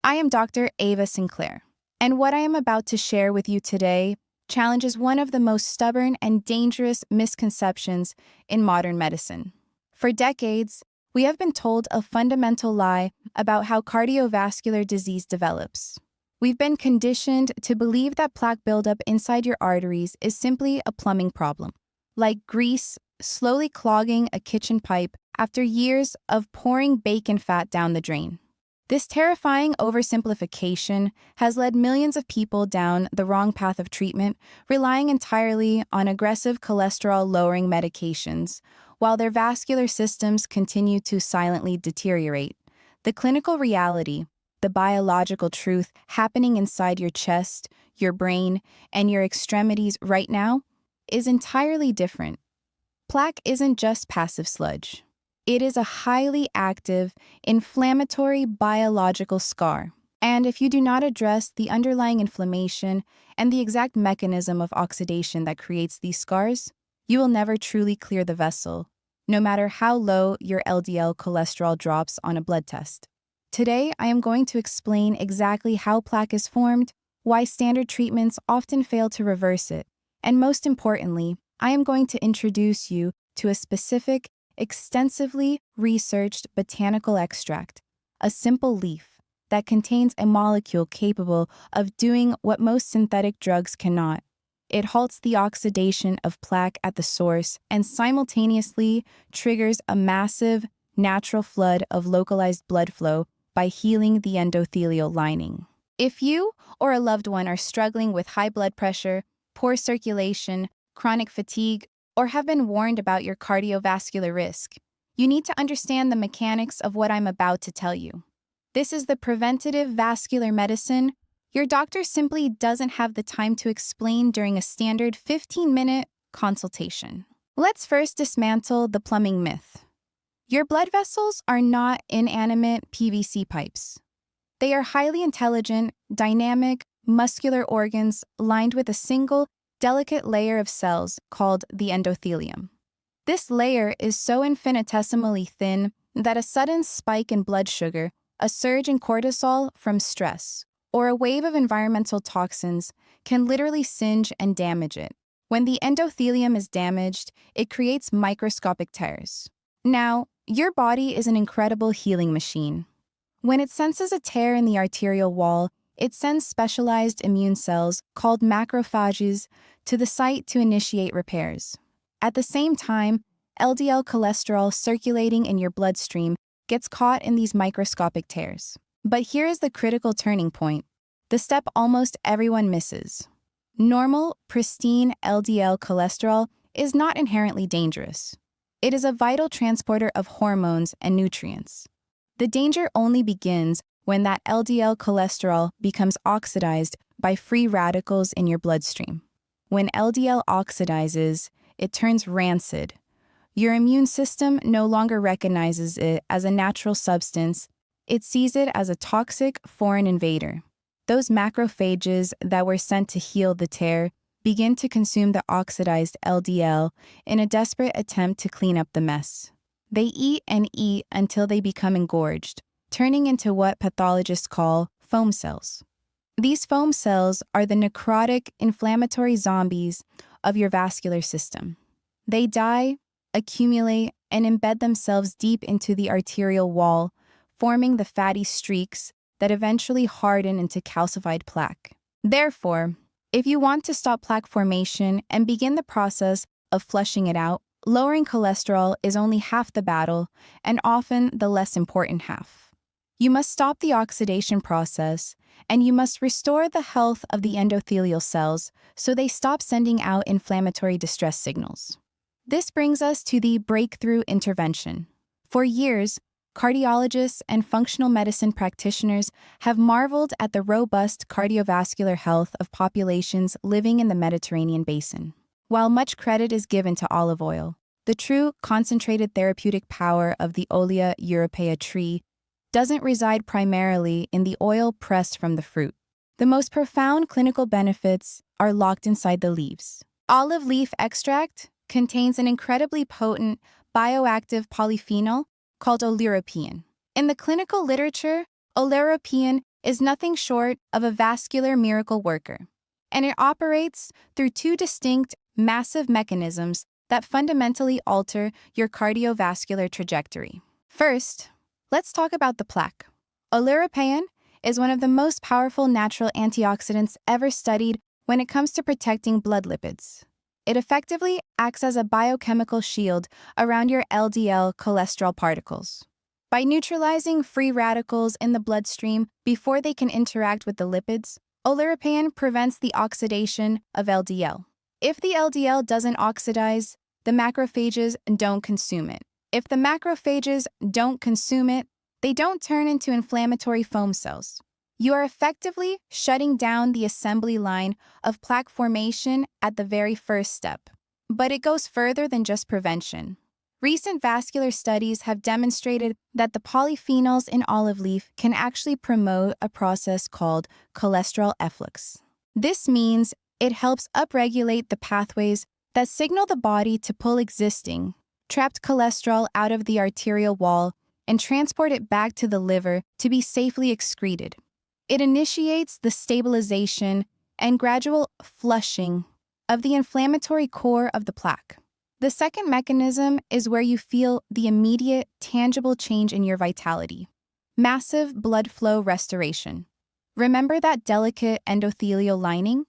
I am Dr. Ava Sinclair, and what I am about to share with you today challenges one of the most stubborn and dangerous misconceptions in modern medicine. For decades, we have been told a fundamental lie about how cardiovascular disease develops. We've been conditioned to believe that plaque buildup inside your arteries is simply a plumbing problem, like grease slowly clogging a kitchen pipe after years of pouring bacon fat down the drain. This terrifying oversimplification has led millions of people down the wrong path of treatment, relying entirely on aggressive cholesterol-lowering medications, while their vascular systems continue to silently deteriorate. The clinical reality, the biological truth happening inside your chest, your brain, and your extremities right now, is entirely different. Plaque isn't just passive sludge. It is a highly active, inflammatory biological scar. And if you do not address the underlying inflammation and the exact mechanism of oxidation that creates these scars, you will never truly clear the vessel, no matter how low your LDL cholesterol drops on a blood test. Today, I am going to explain exactly how plaque is formed, why standard treatments often fail to reverse it, and most importantly, I am going to introduce you to a specific, extensively researched botanical extract, a simple leaf that contains a molecule capable of doing what most synthetic drugs cannot. It halts the oxidation of plaque at the source and simultaneously triggers a massive, natural flood of localized blood flow by healing the endothelial lining. If you or a loved one are struggling with high blood pressure, poor circulation, chronic fatigue, or have been warned about your cardiovascular risk, you need to understand the mechanics of what I'm about to tell you. This is the preventative vascular medicine your doctor simply doesn't have the time to explain during a standard 15-minute consultation. Let's first dismantle the plumbing myth. Your blood vessels are not inanimate PVC pipes. They are highly intelligent, dynamic, muscular organs lined with a single, delicate layer of cells called the endothelium. This layer is so infinitesimally thin that a sudden spike in blood sugar, a surge in cortisol from stress, or a wave of environmental toxins can literally singe and damage it. When the endothelium is damaged, it creates microscopic tears. Now, your body is an incredible healing machine. When it senses a tear in the arterial wall, it sends specialized immune cells, called macrophages, to the site to initiate repairs. At the same time, LDL cholesterol circulating in your bloodstream gets caught in these microscopic tears. But here is the critical turning point, the step almost everyone misses. Normal, pristine LDL cholesterol is not inherently dangerous. It is a vital transporter of hormones and nutrients. The danger only begins when that LDL cholesterol becomes oxidized by free radicals in your bloodstream. When LDL oxidizes, it turns rancid. Your immune system no longer recognizes it as a natural substance. It sees it as a toxic foreign invader. Those macrophages that were sent to heal the tear begin to consume the oxidized LDL in a desperate attempt to clean up the mess. They eat and eat until they become engorged, turning into what pathologists call foam cells. These foam cells are the necrotic, inflammatory zombies of your vascular system. They die, accumulate, and embed themselves deep into the arterial wall, forming the fatty streaks that eventually harden into calcified plaque. Therefore, if you want to stop plaque formation and begin the process of flushing it out, lowering cholesterol is only half the battle and often the less important half. You must stop the oxidation process, and you must restore the health of the endothelial cells so they stop sending out inflammatory distress signals. This brings us to the breakthrough intervention. For years, cardiologists and functional medicine practitioners have marveled at the robust cardiovascular health of populations living in the Mediterranean basin. While much credit is given to olive oil, the true concentrated therapeutic power of the Olea europaea tree doesn't reside primarily in the oil pressed from the fruit. The most profound clinical benefits are locked inside the leaves. Olive leaf extract contains an incredibly potent bioactive polyphenol called oleuropein. In the clinical literature, oleuropein is nothing short of a vascular miracle worker, and it operates through two distinct, massive mechanisms that fundamentally alter your cardiovascular trajectory. First, let's talk about the plaque. Oleuropein is one of the most powerful natural antioxidants ever studied when it comes to protecting blood lipids. It effectively acts as a biochemical shield around your LDL cholesterol particles. By neutralizing free radicals in the bloodstream before they can interact with the lipids, oleuropein prevents the oxidation of LDL. If the LDL doesn't oxidize, the macrophages don't consume it. If the macrophages don't consume it, they don't turn into inflammatory foam cells. You are effectively shutting down the assembly line of plaque formation at the very first step. But it goes further than just prevention. Recent vascular studies have demonstrated that the polyphenols in olive leaf can actually promote a process called cholesterol efflux. This means it helps upregulate the pathways that signal the body to pull existing, trapped cholesterol out of the arterial wall and transport it back to the liver to be safely excreted. It initiates the stabilization and gradual flushing of the inflammatory core of the plaque. The second mechanism is where you feel the immediate, tangible change in your vitality. Massive blood flow restoration. Remember that delicate endothelial lining?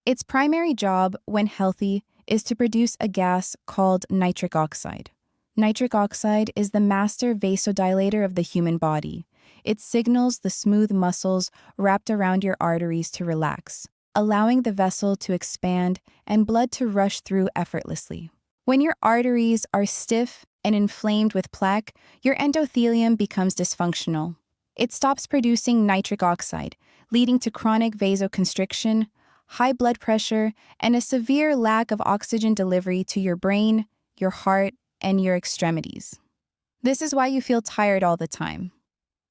Its primary job, when healthy, is to produce a gas called nitric oxide. Nitric oxide is the master vasodilator of the human body. It signals the smooth muscles wrapped around your arteries to relax, allowing the vessel to expand and blood to rush through effortlessly. When your arteries are stiff and inflamed with plaque, your endothelium becomes dysfunctional. It stops producing nitric oxide, leading to chronic vasoconstriction, high blood pressure, and a severe lack of oxygen delivery to your brain, your heart, and your extremities. This is why you feel tired all the time,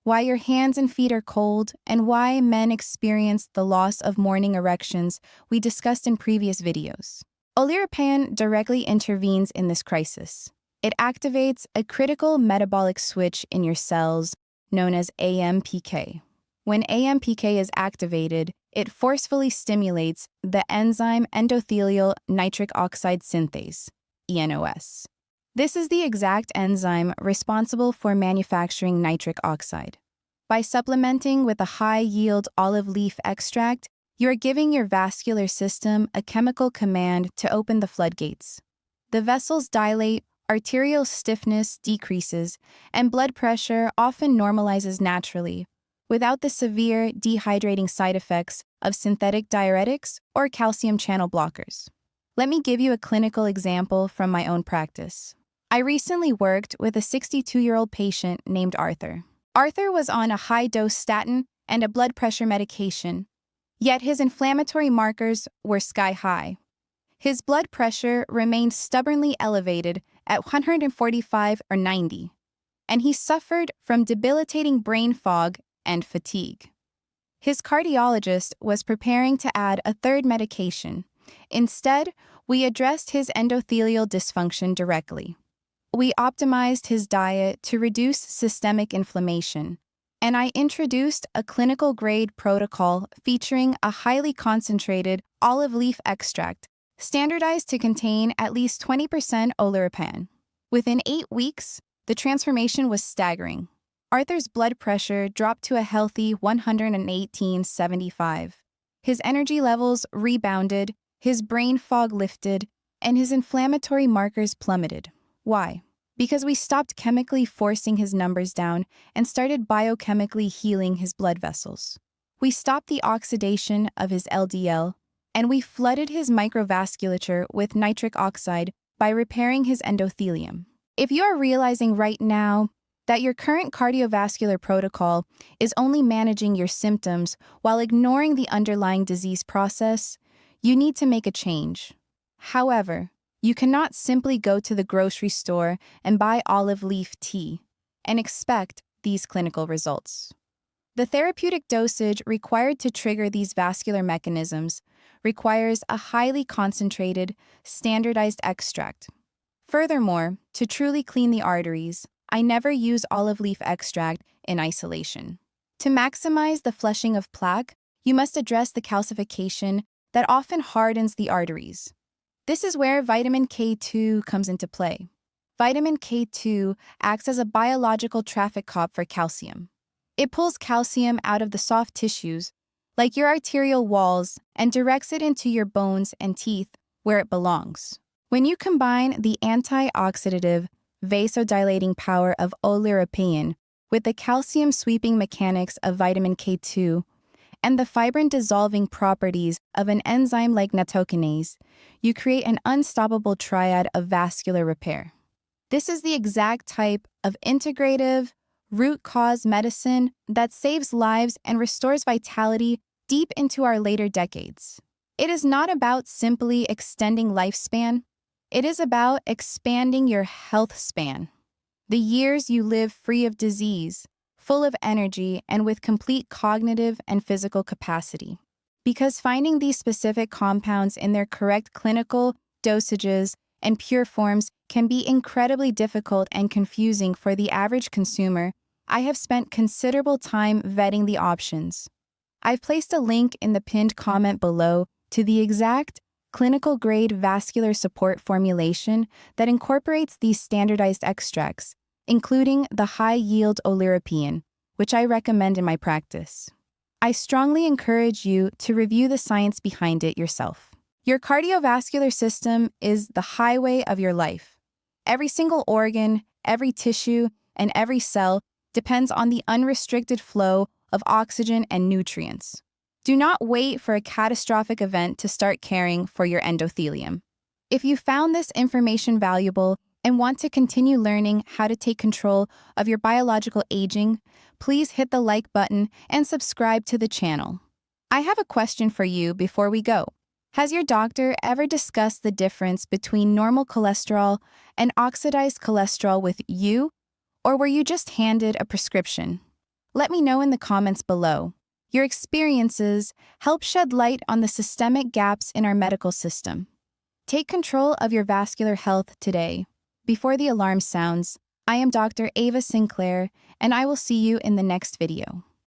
why your hands and feet are cold, and why men experience the loss of morning erections we discussed in previous videos. Oleuropein directly intervenes in this crisis. It activates a critical metabolic switch in your cells known as AMPK. When AMPK is activated, it forcefully stimulates the enzyme endothelial nitric oxide synthase, ENOS. This is the exact enzyme responsible for manufacturing nitric oxide. By supplementing with a high-yield olive leaf extract, you are giving your vascular system a chemical command to open the floodgates. The vessels dilate, arterial stiffness decreases, and blood pressure often normalizes naturally, without the severe dehydrating side effects of synthetic diuretics or calcium channel blockers. Let me give you a clinical example from my own practice. I recently worked with a 62-year-old patient named Arthur. Arthur was on a high-dose statin and a blood pressure medication, yet his inflammatory markers were sky-high. His blood pressure remained stubbornly elevated at 145 or 90, and he suffered from debilitating brain fog and fatigue. His cardiologist was preparing to add a third medication. Instead, we addressed his endothelial dysfunction directly. We optimized his diet to reduce systemic inflammation, and I introduced a clinical-grade protocol featuring a highly concentrated olive leaf extract, standardized to contain at least 20% oleuropein. Within 8 weeks, the transformation was staggering. Arthur's blood pressure dropped to a healthy 118/75. His energy levels rebounded, his brain fog lifted, and his inflammatory markers plummeted. Why? Because we stopped chemically forcing his numbers down and started biochemically healing his blood vessels. We stopped the oxidation of his LDL, and we flooded his microvasculature with nitric oxide by repairing his endothelium. If you are realizing right now that your current cardiovascular protocol is only managing your symptoms while ignoring the underlying disease process, you need to make a change. However, you cannot simply go to the grocery store and buy olive leaf tea and expect these clinical results. The therapeutic dosage required to trigger these vascular mechanisms requires a highly concentrated, standardized extract. Furthermore, to truly clean the arteries, I never use olive leaf extract in isolation. To maximize the flushing of plaque, you must address the calcification that often hardens the arteries. This is where vitamin K2 comes into play. Vitamin K2 acts as a biological traffic cop for calcium. It pulls calcium out of the soft tissues, like your arterial walls, and directs it into your bones and teeth where it belongs. When you combine the antioxidative, vasodilating power of oleuropein with the calcium-sweeping mechanics of vitamin K2 and the fibrin-dissolving properties of an enzyme like nattokinase, you create an unstoppable triad of vascular repair. This is the exact type of integrative, root-cause medicine that saves lives and restores vitality deep into our later decades. It is not about simply extending lifespan. It is about expanding your health span. The years you live free of disease, full of energy, and with complete cognitive and physical capacity. Because finding these specific compounds in their correct clinical dosages and pure forms can be incredibly difficult and confusing for the average consumer, I have spent considerable time vetting the options. I've placed a link in the pinned comment below to the exact clinical-grade vascular support formulation that incorporates these standardized extracts, including the high-yield oleuropein, which I recommend in my practice. I strongly encourage you to review the science behind it yourself. Your cardiovascular system is the highway of your life. Every single organ, every tissue, and every cell depends on the unrestricted flow of oxygen and nutrients. Do not wait for a catastrophic event to start caring for your endothelium. If you found this information valuable and want to continue learning how to take control of your biological aging, please hit the like button and subscribe to the channel. I have a question for you before we go. Has your doctor ever discussed the difference between normal cholesterol and oxidized cholesterol with you, or were you just handed a prescription? Let me know in the comments below. Your experiences help shed light on the systemic gaps in our medical system. Take control of your vascular health today. Before the alarm sounds, I am Dr. Ava Sinclair, and I will see you in the next video.